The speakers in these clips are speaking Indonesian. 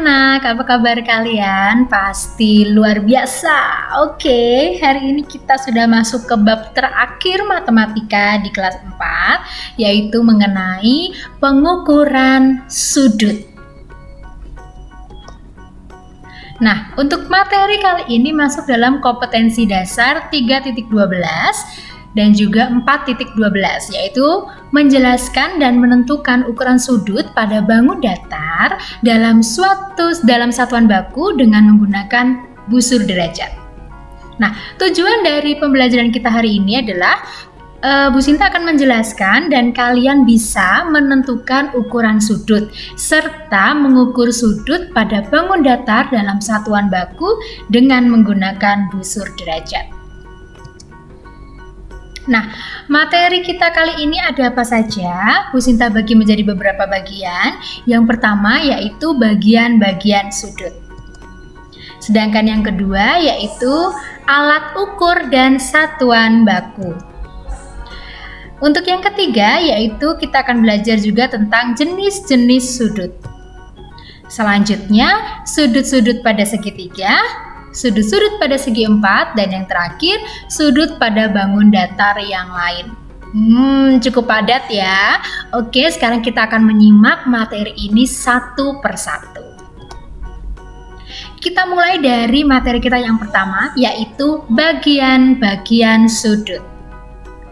anak-anak, apa kabar kalian? Pasti luar biasa. Oke, hari ini kita sudah masuk ke bab terakhir matematika di kelas 4, yaitu mengenai pengukuran sudut. Nah, untuk materi kali ini masuk dalam kompetensi dasar 3.12 dan juga 4.12, yaitu menjelaskan dan menentukan ukuran sudut pada bangun datar dalam satuan baku dengan menggunakan busur derajat. Nah, tujuan dari pembelajaran kita hari ini adalah Bu Sinta akan menjelaskan dan kalian bisa menentukan ukuran sudut serta mengukur sudut pada bangun datar dalam satuan baku dengan menggunakan busur derajat. Nah, materi kita kali ini ada apa saja? Bu Sinta bagi menjadi beberapa bagian. Yang pertama yaitu bagian-bagian sudut. Sedangkan yang kedua yaitu alat ukur dan satuan baku. Untuk yang ketiga yaitu kita akan belajar juga tentang jenis-jenis sudut. Selanjutnya, sudut-sudut pada segitiga, sudut-sudut pada segi 4, dan yang terakhir, sudut pada bangun datar yang lain. Cukup padat ya. Oke, sekarang kita akan menyimak materi ini satu persatu. Kita mulai dari materi kita yang pertama, yaitu bagian-bagian sudut.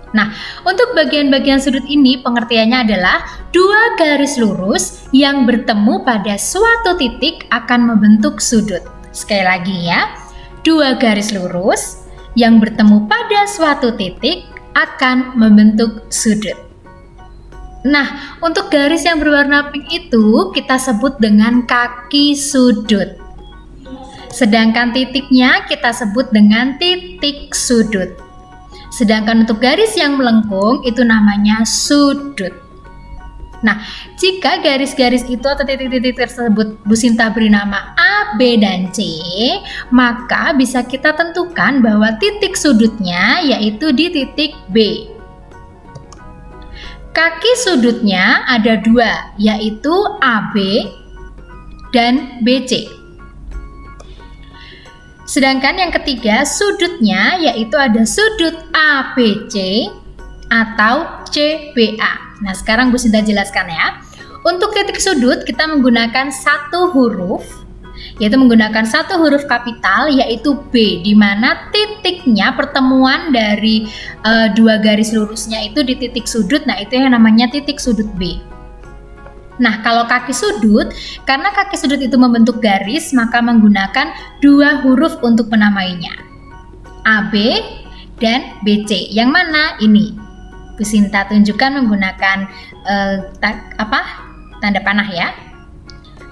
Nah, untuk bagian-bagian sudut ini pengertiannya adalah dua garis lurus yang bertemu pada suatu titik akan membentuk sudut. Sekali lagi ya, dua garis lurus yang bertemu pada suatu titik akan membentuk sudut. Nah, untuk garis yang berwarna pink itu kita sebut dengan kaki sudut. Sedangkan titiknya kita sebut dengan titik sudut. Sedangkan untuk garis yang melengkung itu namanya sudut. Nah, jika garis-garis itu atau titik-titik tersebut Bu Sinta beri nama A, B, dan C, maka bisa kita tentukan bahwa titik sudutnya yaitu di titik B. Kaki sudutnya ada dua, yaitu AB dan BC. Sedangkan yang ketiga sudutnya yaitu ada sudut ABC atau CBA. Nah, sekarang Bu Sinta jelaskan ya. Untuk titik sudut kita menggunakan satu huruf, yaitu menggunakan satu huruf kapital yaitu B, di mana titiknya pertemuan dari dua garis lurusnya itu di titik sudut. Nah, itu yang namanya titik sudut B. Nah, kalau kaki sudut, karena kaki sudut itu membentuk garis, maka menggunakan dua huruf untuk menamainya, AB dan BC. Yang mana ini? Bu Sinta tunjukkan menggunakan tanda panah ya.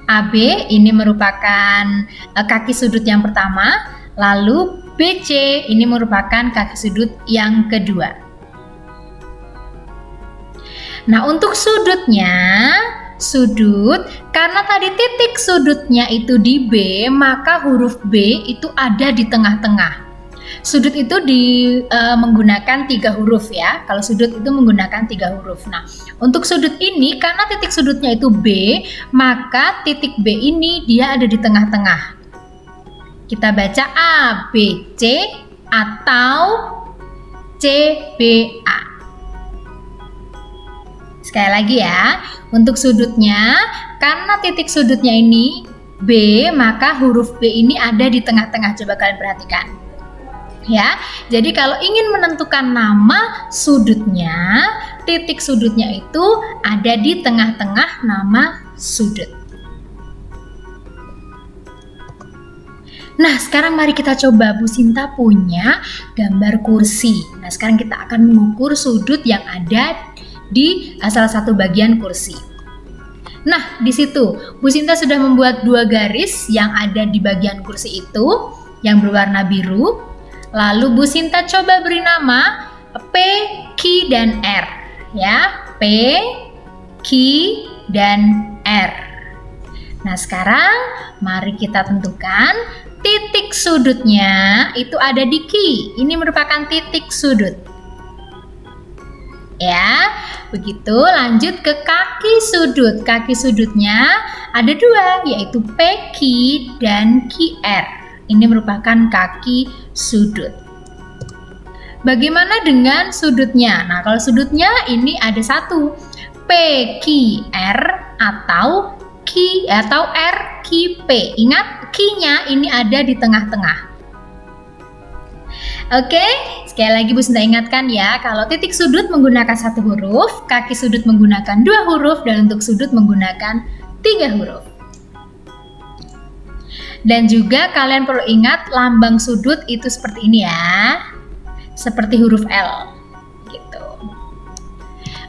AB ini merupakan kaki sudut yang pertama, lalu BC ini merupakan kaki sudut yang kedua. Nah, untuk sudutnya, karena tadi titik sudutnya itu di B, maka huruf B itu ada di tengah-tengah. Sudut itu menggunakan 3 huruf ya. Kalau sudut itu menggunakan 3 huruf. Nah, untuk sudut ini karena titik sudutnya itu B, maka titik B ini dia ada di tengah-tengah. Kita baca ABC atau CBA. Sekali lagi ya, untuk sudutnya karena titik sudutnya ini B, maka huruf B ini ada di tengah-tengah. Coba kalian perhatikan. Ya, jadi kalau ingin menentukan nama sudutnya, titik sudutnya itu ada di tengah-tengah nama sudut. Nah, sekarang mari kita coba. Bu Sinta punya gambar kursi. Nah, sekarang kita akan mengukur sudut yang ada di salah satu bagian kursi. Nah, di situ Bu Sinta sudah membuat dua garis yang ada di bagian kursi itu yang berwarna biru. Lalu Bu Sinta coba beri nama P, Q, dan R ya, P, Q, dan R. Nah, sekarang mari kita tentukan titik sudutnya itu ada di Q. Ini merupakan titik sudut. Ya, Begitu, lanjut ke kaki sudut. Kaki sudutnya ada dua, yaitu PQ dan QR. Ini merupakan kaki sudut. Bagaimana dengan sudutnya? Nah, kalau sudutnya ini ada satu, PQR atau RQP. Ingat, Q-nya ini ada di tengah-tengah. Oke, sekali lagi Bu Sinta ingatkan ya, kalau titik sudut menggunakan satu huruf, kaki sudut menggunakan dua huruf, dan untuk sudut menggunakan 3 huruf. Dan juga kalian perlu ingat lambang sudut itu seperti ini ya, seperti huruf L gitu.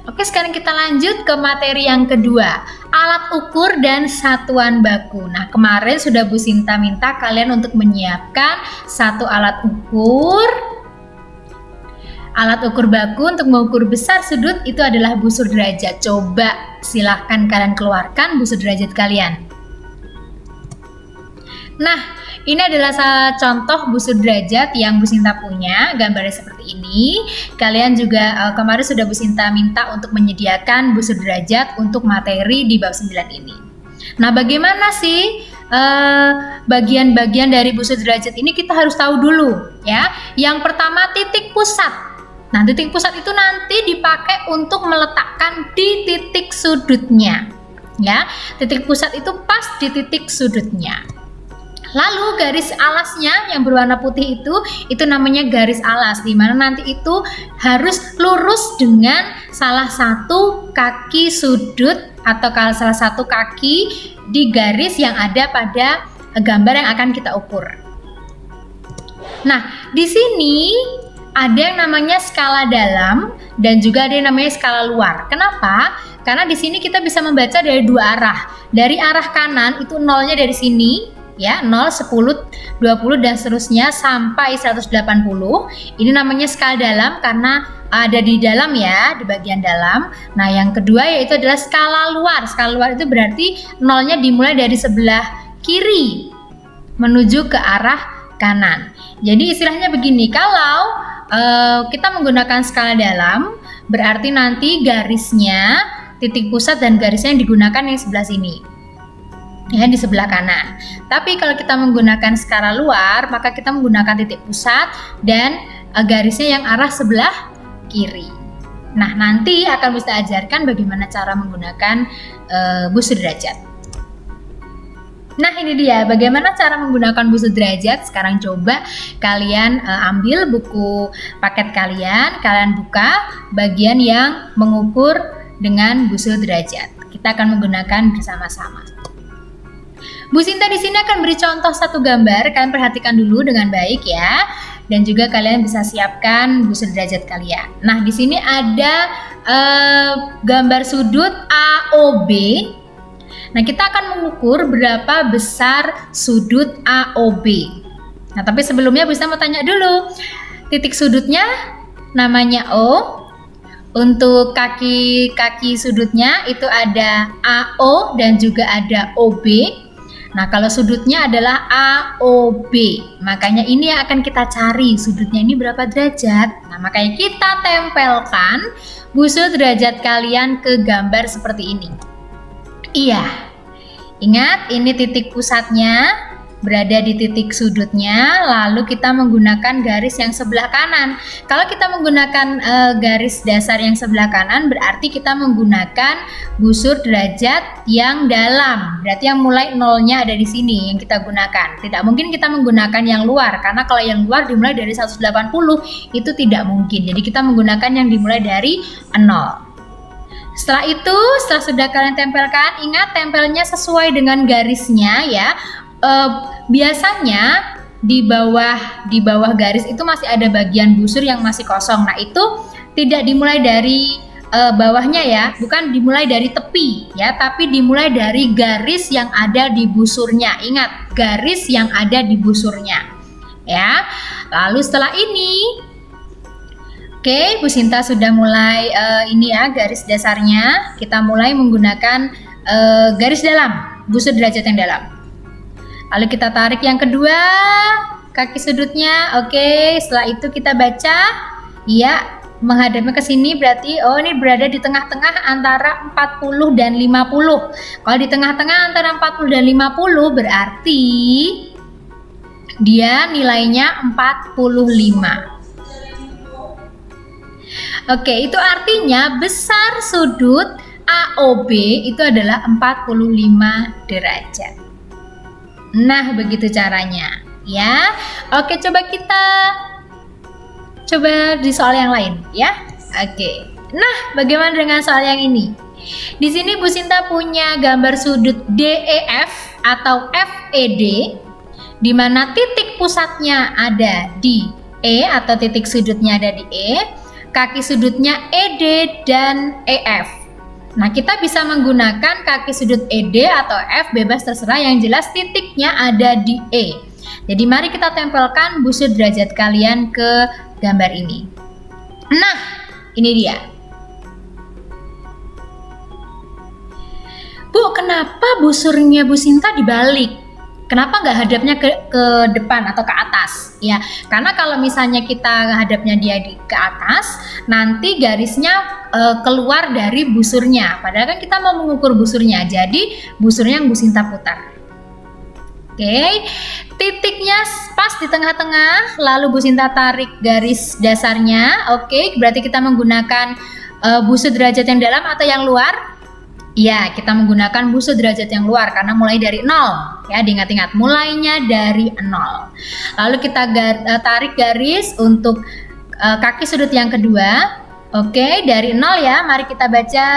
Oke, sekarang kita lanjut ke materi yang kedua, alat ukur dan satuan baku. Nah, kemarin sudah Bu Sinta minta kalian untuk menyiapkan satu alat ukur. Alat ukur baku untuk mengukur besar sudut itu adalah busur derajat. Coba silahkan kalian keluarkan busur derajat kalian. Nah, ini adalah contoh busur derajat yang Bu Sinta punya, gambarnya seperti ini. Kalian juga kemarin sudah Bu Sinta minta untuk menyediakan busur derajat untuk materi di bab 9 ini. Nah, bagaimana sih bagian-bagian dari busur derajat ini kita harus tahu dulu ya. Yang pertama, titik pusat. Nah, titik pusat itu nanti dipakai untuk meletakkan di titik sudutnya. Ya, titik pusat itu pas di titik sudutnya. Lalu garis alasnya yang berwarna putih itu namanya garis alas, di mana nanti itu harus lurus dengan salah satu kaki sudut atau salah satu kaki di garis yang ada pada gambar yang akan kita ukur. Nah, di sini ada yang namanya skala dalam dan juga ada yang namanya skala luar. Kenapa? Karena di sini kita bisa membaca dari dua arah. Dari arah kanan itu nolnya dari sini. Ya, 0, 10, 20 dan seterusnya sampai 180. Ini namanya skala dalam karena ada di dalam ya, di bagian dalam. Nah, yang kedua yaitu adalah skala luar. Skala luar itu berarti nolnya dimulai dari sebelah kiri menuju ke arah kanan. Jadi istilahnya begini, kalau kita menggunakan skala dalam, berarti nanti garisnya, titik pusat dan garisnya yang digunakan yang sebelah sini. Ya, di sebelah kanan. Tapi kalau kita menggunakan skala luar, maka kita menggunakan titik pusat dan garisnya yang arah sebelah kiri. Nah, nanti akan bisa ajarkan bagaimana cara menggunakan busur derajat. Nah, ini dia bagaimana cara menggunakan busur derajat. Sekarang coba kalian ambil buku paket kalian buka bagian yang mengukur dengan busur derajat. Kita akan menggunakan bersama-sama. Bu Sinta di sini akan beri contoh satu gambar, kalian perhatikan dulu dengan baik ya, dan juga kalian bisa siapkan busur derajat kalian. Nah, di sini ada gambar sudut AOB. Nah, kita akan mengukur berapa besar sudut AOB. Nah, tapi sebelumnya Bu Sinta mau tanya dulu, titik sudutnya namanya O. Untuk kaki sudutnya itu ada AO dan juga ada OB. Nah, kalau sudutnya adalah AOB, makanya ini yang akan kita cari, sudutnya ini berapa derajat. Nah, makanya kita tempelkan busur derajat kalian ke gambar seperti ini. Iya, ingat ini titik pusatnya berada di titik sudutnya, lalu kita menggunakan garis yang sebelah kanan. Kalau kita menggunakan garis dasar yang sebelah kanan, berarti kita menggunakan busur derajat yang dalam. Berarti yang mulai nolnya ada di sini yang kita gunakan. Tidak mungkin kita menggunakan yang luar, karena kalau yang luar dimulai dari 180 itu tidak mungkin. Jadi kita menggunakan yang dimulai dari 0. Setelah itu, setelah sudah kalian tempelkan, ingat tempelnya sesuai dengan garisnya ya. Biasanya di bawah garis itu masih ada bagian busur yang masih kosong. Nah, itu tidak dimulai dari bawahnya ya, bukan dimulai dari tepi ya, tapi dimulai dari garis yang ada di busurnya. Ingat, garis yang ada di busurnya ya. Lalu setelah ini, oke, Bu Sinta sudah mulai ini ya, garis dasarnya. Kita mulai menggunakan garis dalam, busur derajat yang dalam. Lalu kita tarik yang kedua, kaki sudutnya. Oke, setelah itu kita baca, ya, menghadapnya ke sini berarti ini berada di tengah-tengah antara 40 dan 50. Kalau di tengah-tengah antara 40 dan 50 berarti dia nilainya 45. Oke, itu artinya besar sudut AOB itu adalah 45 derajat. Nah, begitu caranya ya. Oke, coba di soal yang lain ya. Oke. Nah, bagaimana dengan soal yang ini? Di sini Bu Sinta punya gambar sudut DEF atau FED di mana titik pusatnya ada di E atau titik sudutnya ada di E, kaki sudutnya ED dan EF. Nah, kita bisa menggunakan kaki sudut ED atau F bebas terserah, yang jelas titiknya ada di E. Jadi mari kita tempelkan busur derajat kalian ke gambar ini. Nah, ini dia. Bu, kenapa busurnya Bu Sinta dibalik? Kenapa nggak hadapnya ke depan atau ke atas? Ya, karena kalau misalnya kita hadapnya dia ke atas, nanti garisnya keluar dari busurnya. Padahal kan kita mau mengukur busurnya, jadi busurnya yang Bu Sinta putar. Oke, titiknya pas di tengah-tengah, lalu Bu Sinta tarik garis dasarnya. Oke, berarti kita menggunakan busur derajat yang dalam atau yang luar? Ya, kita menggunakan busur derajat yang luar karena mulai dari 0. Ya, diingat-ingat, mulainya dari 0. Lalu kita tarik garis untuk kaki sudut yang kedua. Oke, dari 0 ya, mari kita baca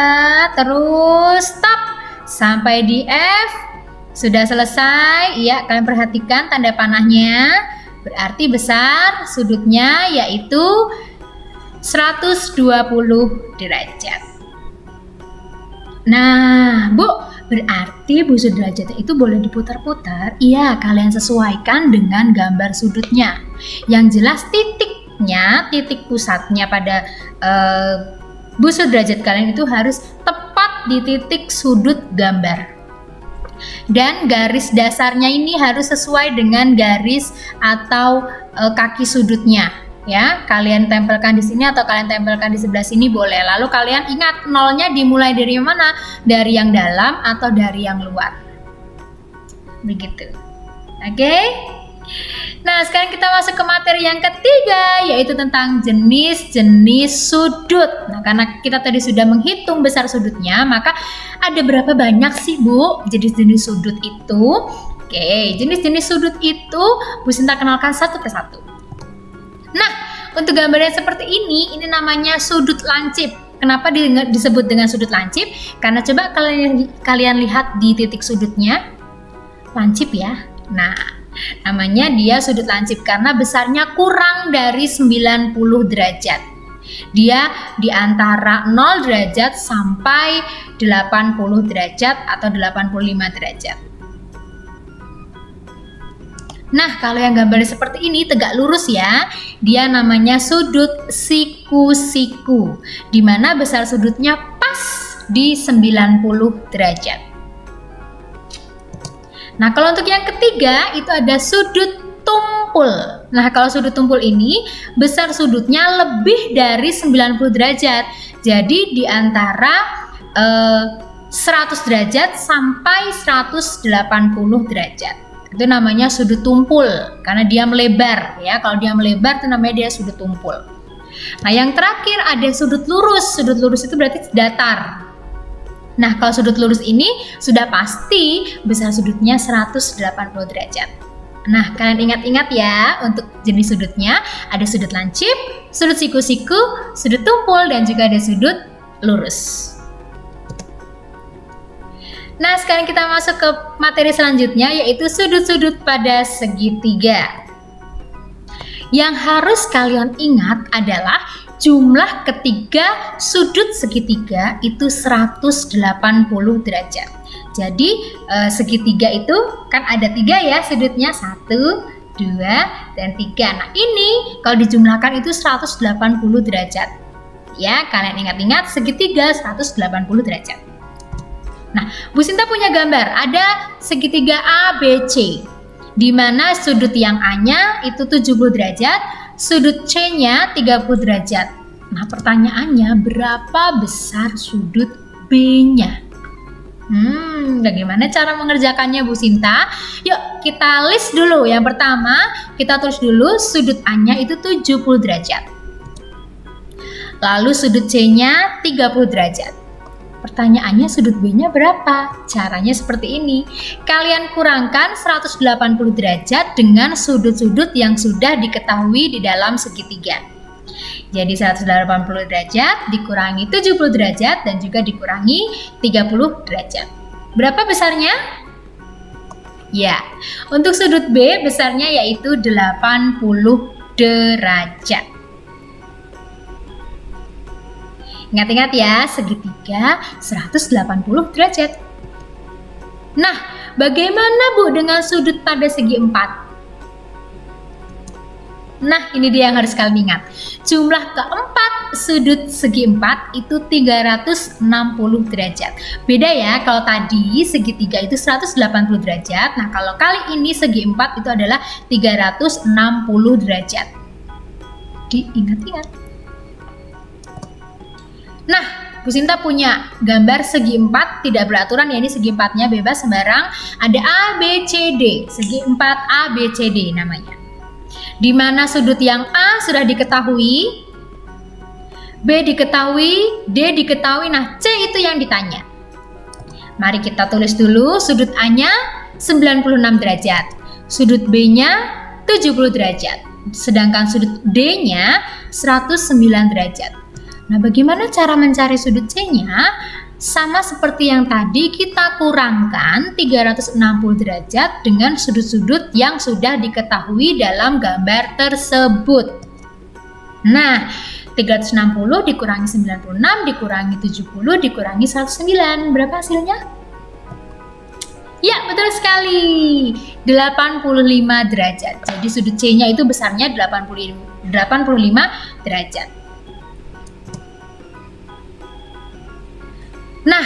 terus stop sampai di F. Sudah selesai, ya, kalian perhatikan tanda panahnya, berarti besar sudutnya yaitu 120 derajat. Nah, Bu, berarti busur derajatnya itu boleh diputar-putar. Iya, kalian sesuaikan dengan gambar sudutnya. Yang jelas titik pusatnya pada busur derajat kalian itu harus tepat di titik sudut gambar. Dan garis dasarnya ini harus sesuai dengan garis atau kaki sudutnya. Ya, kalian tempelkan di sini atau kalian tempelkan di sebelah sini boleh. Lalu kalian ingat nolnya dimulai dari mana? Dari yang dalam atau dari yang luar. Begitu. Oke? Nah, sekarang kita masuk ke materi yang ketiga, yaitu tentang jenis-jenis sudut. Nah, karena kita tadi sudah menghitung besar sudutnya, maka ada berapa banyak sih, Bu, jenis-jenis sudut itu? Oke, jenis-jenis sudut itu Bu Sinta kenalkan satu persatu. Nah, untuk gambarnya seperti ini namanya sudut lancip. Kenapa disebut dengan sudut lancip? Karena coba kalian lihat di titik sudutnya, lancip ya. Nah, namanya dia sudut lancip karena besarnya kurang dari 90 derajat. Dia di antara 0 derajat sampai 80 derajat atau 85 derajat. Nah, kalau yang gambarnya seperti ini tegak lurus ya, dia namanya sudut siku-siku, di mana besar sudutnya pas di 90 derajat. Nah, kalau untuk yang ketiga itu ada sudut tumpul. Nah, kalau sudut tumpul ini besar sudutnya lebih dari 90 derajat. Jadi di antara 100 derajat sampai 180 derajat. Itu namanya sudut tumpul karena dia melebar ya. Kalau dia melebar itu namanya dia sudut tumpul. Nah, yang terakhir ada sudut lurus. Sudut lurus itu berarti datar. Nah, kalau sudut lurus ini sudah pasti besar sudutnya 180 derajat. Nah, kalian ingat-ingat ya, untuk jenis sudutnya ada sudut lancip, sudut siku-siku, sudut tumpul, dan juga ada sudut lurus. Nah, sekarang kita masuk ke materi selanjutnya, yaitu sudut-sudut pada segitiga. Yang harus kalian ingat adalah jumlah ketiga sudut segitiga itu 180 derajat. Jadi segitiga itu kan ada 3 ya sudutnya, 1, 2, dan 3. Nah, ini kalau dijumlahkan itu 180 derajat. Ya, kalian ingat-ingat segitiga 180 derajat. Nah, Bu Sinta punya gambar, ada segitiga ABC, di mana sudut yang A-nya itu 70 derajat, sudut C-nya 30 derajat. Nah, pertanyaannya berapa besar sudut B-nya? Bagaimana cara mengerjakannya Bu Sinta? Yuk kita list dulu. Yang pertama, kita tulis dulu sudut A-nya itu 70 derajat. Lalu sudut C-nya 30 derajat. Pertanyaannya sudut B-nya berapa? Caranya seperti ini. Kalian kurangkan 180 derajat dengan sudut-sudut yang sudah diketahui di dalam segitiga. Jadi 180 derajat dikurangi 70 derajat dan juga dikurangi 30 derajat. Berapa besarnya? Ya, untuk sudut B besarnya yaitu 80 derajat. Ingat-ingat ya, segitiga 180 derajat. Nah, bagaimana Bu dengan sudut pada segi 4? Nah, ini dia yang harus kalian ingat. Jumlah keempat sudut segi 4 itu 360 derajat. Beda ya, kalau tadi segitiga itu 180 derajat. Nah, kalau kali ini segi 4 itu adalah 360 derajat. Diingat-ingat. Nah, Bu Sinta punya gambar segi 4 tidak beraturan ya, ini segi 4-nya bebas sembarang. Ada A, B, C, D. Segi 4 A, B, C, D namanya. Di mana sudut yang A sudah diketahui, B diketahui, D diketahui, nah C itu yang ditanya. Mari kita tulis dulu sudut A-nya 96 derajat, sudut B-nya 70 derajat, sedangkan sudut D-nya 109 derajat. Nah, bagaimana cara mencari sudut C-nya? Sama seperti yang tadi, kita kurangkan 360 derajat dengan sudut-sudut yang sudah diketahui dalam gambar tersebut. Nah, 360 dikurangi 96 dikurangi 70 dikurangi 109. Berapa hasilnya? Ya, betul sekali. 85 derajat. Jadi sudut C-nya itu besarnya 85 derajat. Nah,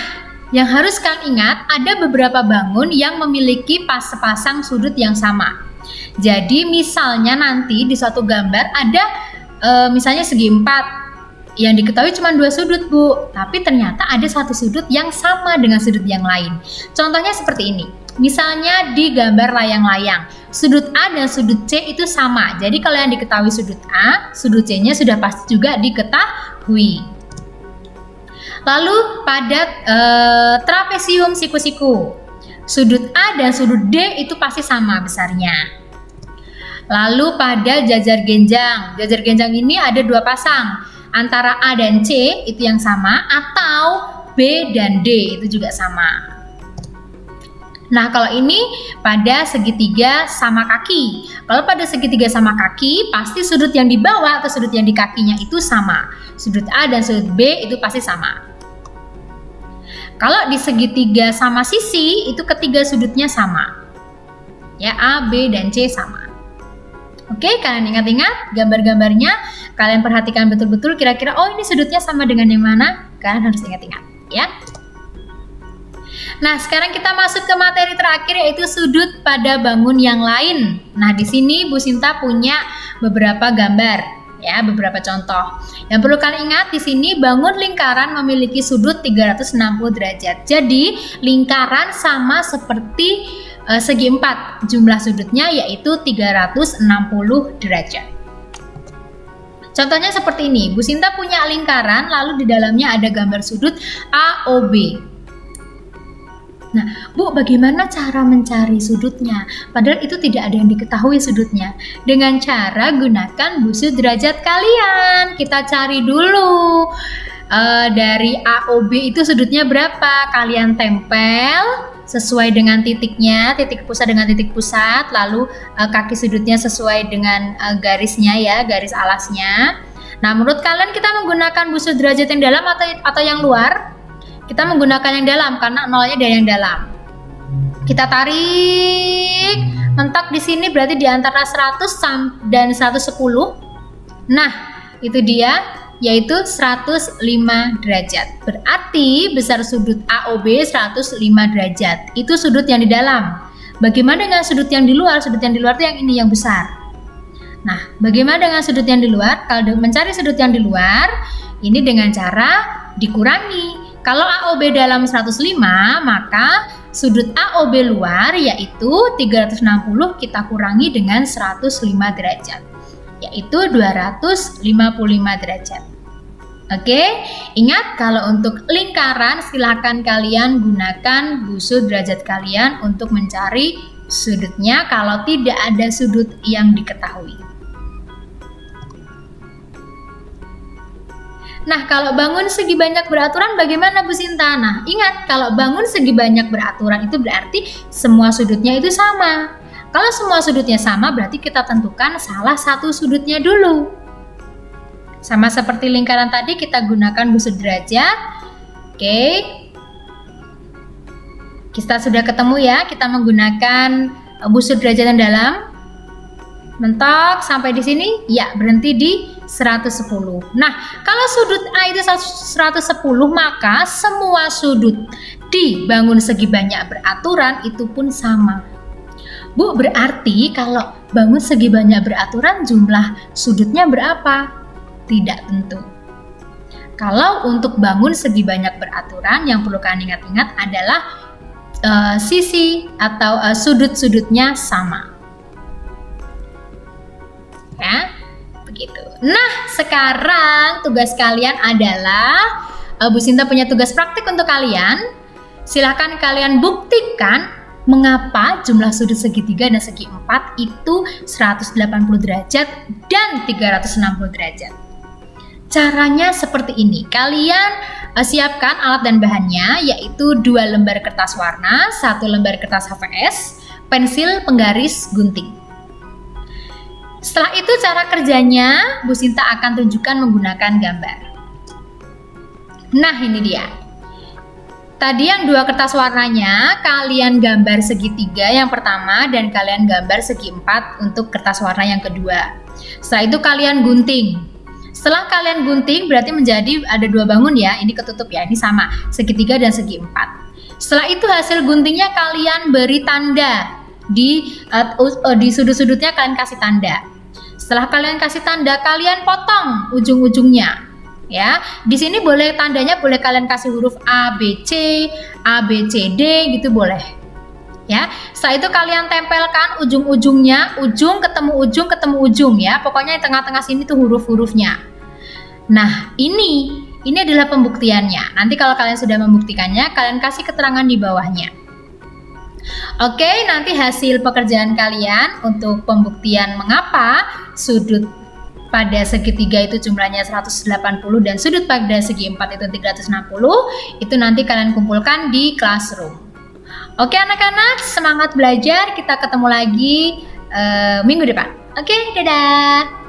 yang harus kalian ingat, ada beberapa bangun yang memiliki sepasang sudut yang sama. Jadi misalnya nanti di suatu gambar ada misalnya segi 4 yang diketahui cuma 2 sudut Bu, tapi ternyata ada satu sudut yang sama dengan sudut yang lain. Contohnya seperti ini. Misalnya di gambar layang-layang, sudut A dan sudut C itu sama. Jadi kalau yang diketahui sudut A, sudut C-nya sudah pasti juga diketahui. Lalu pada trapesium siku-siku, sudut A dan sudut D itu pasti sama besarnya. Lalu pada jajar genjang ini ada 2 pasang, antara A dan C itu yang sama, atau B dan D itu juga sama. Nah, kalau ini pada segitiga sama kaki. Kalau pada segitiga sama kaki, pasti sudut yang di bawah atau sudut yang di kakinya itu sama. Sudut A dan sudut B itu pasti sama. Kalau di segitiga sama sisi, itu ketiga sudutnya sama. Ya, A, B, dan C sama. Oke, kalian ingat-ingat gambar-gambarnya. Kalian perhatikan betul-betul kira-kira, oh ini sudutnya sama dengan yang mana? Kalian harus ingat-ingat, ya. Nah, sekarang kita masuk ke materi terakhir, yaitu sudut pada bangun yang lain. Nah, di sini Bu Sinta punya beberapa gambar. Ya, beberapa contoh. Yang perlu kalian ingat di sini, bangun lingkaran memiliki sudut 360 derajat. Jadi, lingkaran sama seperti segi 4. Jumlah sudutnya yaitu 360 derajat. Contohnya seperti ini. Bu Sinta punya lingkaran, lalu di dalamnya ada gambar sudut AOB. Nah, Bu, bagaimana cara mencari sudutnya? Padahal itu tidak ada yang diketahui sudutnya. Dengan cara gunakan busur derajat kalian. Kita cari dulu dari AOB itu sudutnya berapa. Kalian tempel sesuai dengan titiknya, titik pusat dengan titik pusat. Lalu kaki sudutnya sesuai dengan garisnya ya, garis alasnya. Nah, menurut kalian kita menggunakan busur derajat yang dalam atau yang luar? Kita menggunakan yang dalam karena nolnya dari yang dalam. Kita tarik, mentok di sini berarti di antara 100 dan 110. Nah, itu dia, yaitu 105 derajat. Berarti besar sudut AOB 105 derajat. Itu sudut yang di dalam. Bagaimana dengan sudut yang di luar? Sudut yang di luar itu yang ini, yang besar. Nah, bagaimana dengan sudut yang di luar? Kalau mencari sudut yang di luar, ini dengan cara dikurangi. Kalau AOB dalam 105, maka sudut AOB luar yaitu 360 kita kurangi dengan 105 derajat, yaitu 255 derajat. Oke, ingat kalau untuk lingkaran silakan kalian gunakan busur derajat kalian untuk mencari sudutnya kalau tidak ada sudut yang diketahui. Nah, kalau bangun segi banyak beraturan bagaimana Bu Sinta? Nah, ingat kalau bangun segi banyak beraturan itu berarti semua sudutnya itu sama. Kalau semua sudutnya sama berarti kita tentukan salah satu sudutnya dulu. Sama seperti lingkaran tadi kita gunakan busur derajat. Oke. Kita sudah ketemu ya, kita menggunakan busur derajat yang dalam. Mentok sampai di sini, ya berhenti di 110. Nah, kalau sudut A itu 110, maka semua sudut di bangun segi banyak beraturan itu pun sama. Bu, berarti kalau bangun segi banyak beraturan jumlah sudutnya berapa? Tidak tentu. Kalau untuk bangun segi banyak beraturan yang perlu kalian ingat-ingat adalah sisi atau sudut-sudutnya sama. Ya, begitu. Nah, sekarang tugas kalian adalah Bu Sinta punya tugas praktik untuk kalian. Silahkan kalian buktikan mengapa jumlah sudut segitiga dan segi 4 itu 180 derajat dan 360 derajat. Caranya seperti ini. Kalian siapkan alat dan bahannya, yaitu 2 lembar kertas warna, 1 lembar kertas HVS, pensil penggaris gunting. Setelah itu cara kerjanya Bu Sinta akan tunjukkan menggunakan gambar. Nah, ini dia. Tadi yang 2 kertas warnanya kalian gambar segitiga yang pertama dan kalian gambar segi 4 untuk kertas warna yang kedua. Setelah itu kalian gunting. Setelah kalian gunting berarti menjadi ada 2 bangun ya, ini ketutup ya, ini sama, segitiga dan segi 4. Setelah itu hasil guntingnya kalian beri tanda di sudut-sudutnya, kalian kasih tanda. Setelah kalian kasih tanda, kalian potong ujung-ujungnya. Ya, di sini boleh tandanya boleh kalian kasih huruf A, B, C, A, B, C, D gitu boleh. Ya, setelah itu kalian tempelkan ujung-ujungnya, ujung ketemu ujung ya. Pokoknya di tengah-tengah sini tuh huruf-hurufnya. Nah, ini adalah pembuktiannya. Nanti kalau kalian sudah membuktikannya, kalian kasih keterangan di bawahnya. Oke, nanti hasil pekerjaan kalian untuk pembuktian mengapa sudut pada segitiga itu jumlahnya 180 dan sudut pada segi 4 itu 360, itu nanti kalian kumpulkan di classroom. Oke anak-anak, semangat belajar, kita ketemu lagi minggu depan. Oke, dadah!